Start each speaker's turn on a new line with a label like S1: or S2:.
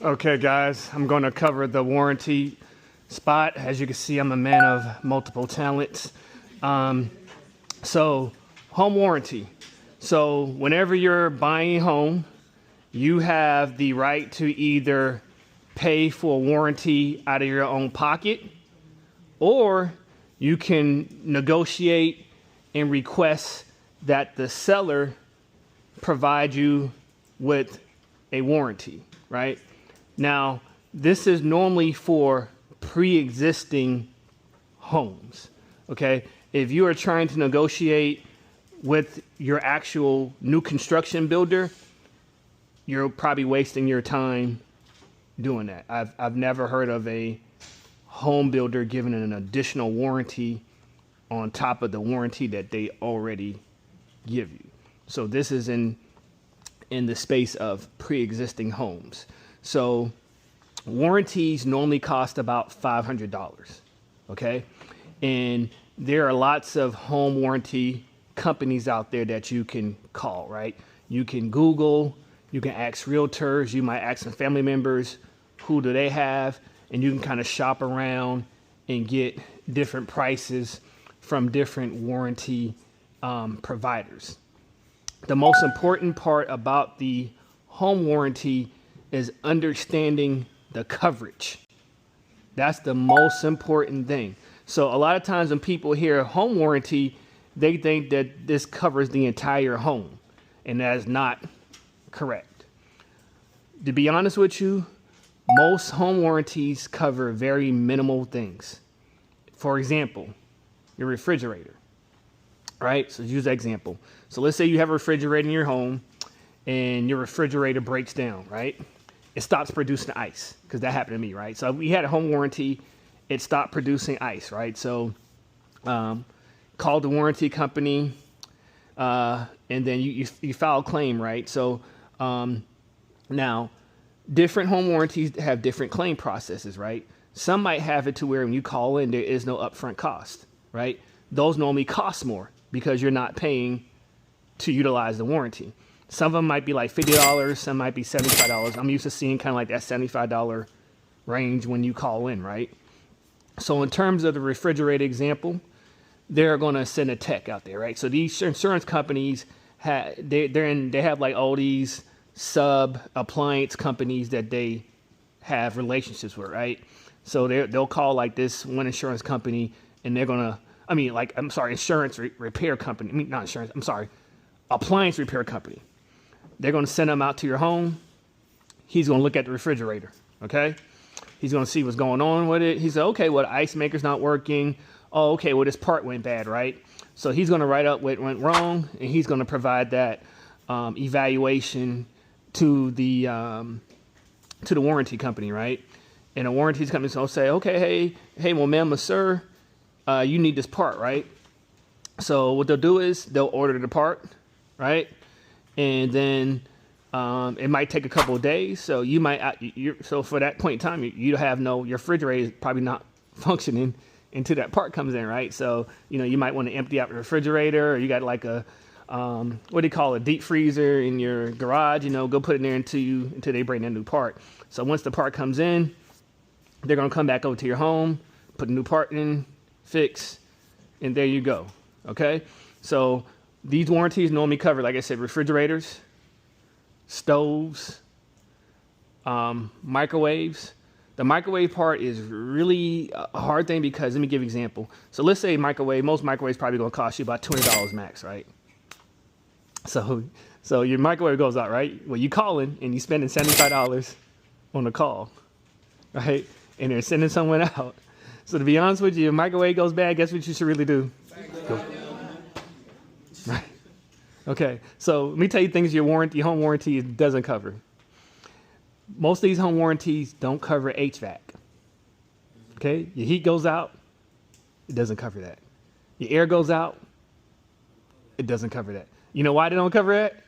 S1: Okay, guys, I'm going to cover the warranty spot. As you can see, I'm a man of multiple talents. So, home warranty. So, whenever you're buying a home, you have the right to either pay for a warranty out of your own pocket, or you can negotiate and request that the seller provide you with a warranty, right? Now, this is normally for pre-existing homes, okay? If you are trying to negotiate with your actual new construction builder, you're probably wasting your time doing that. I've never heard of a home builder giving an additional warranty on top of the warranty that they already give you. So this is in the space of pre-existing homes. So warranties normally cost about $500, okay? And there are lots of home warranty companies out there that you can call, right? You can Google, you can ask Realtors, you might ask some family members, who do they have? And you can kind of shop around and get different prices from different warranty providers. The most important part about the home warranty is understanding the coverage. That's the most important thing. So a lot of times when people hear home warranty, they think that this covers the entire home, and that is not correct. To be honest with you, most home warranties cover very minimal things. For example, your refrigerator, right? So use that example. So let's say you have a refrigerator in your home and your refrigerator breaks down, right? It stops producing ice, because that happened to me, right? So we had a home warranty, it stopped producing ice, right? So called the warranty company, and then you file a claim, right? So now, different home warranties have different claim processes, right? Some might have it to where when you call in, there is no upfront cost, right? Those normally cost more because you're not paying to utilize the warranty. Some of them might be like $50, some might be $75. I'm used to seeing kind of like that $75 range when you call in, right? So in terms of the refrigerator example, they're going to send a tech out there, right? So these insurance companies they have like all these sub appliance companies that they have relationships with, right? So they'll call like this one insurance company, and they're gonna, insurance repair company. Not insurance. Appliance repair company. They're gonna send them out to your home. He's gonna look at the refrigerator. Okay. He's gonna see what's going on with it. He said, okay, well, the ice maker's not working. Oh, okay, well, this part went bad, right? So he's gonna write up what went wrong, and he's gonna provide that evaluation to the warranty company, right? And the warranty company's gonna say, okay, hey, well, ma'am or sir, you need this part, right? So what they'll do is they'll order the part, right? And then it might take a couple of days. So so for that point in time, you have your refrigerator is probably not functioning until that part comes in, right? So you might want to empty out the refrigerator, or you got like a what do you call it, deep freezer in your garage, go put it there until they bring that new part. So once the part comes in, they're going to come back over to your home, put a new part in, fix, and there you go. Okay. So these warranties normally cover, like I said, refrigerators, stoves, microwaves. The microwave part is really a hard thing because, let me give you an example. So let's say most microwaves probably going to cost you about $20 max, right? So your microwave goes out, right? Well, you calling and you spending $75 on the call, right? And they're sending someone out. So to be honest with you, your microwave goes bad, guess what you should really do? Go. Right. Okay. So let me tell you things your home warranty doesn't cover. Most of these home warranties don't cover HVAC. Okay. Your heat goes out, it doesn't cover that. Your air goes out, it doesn't cover that. You know why they don't cover that?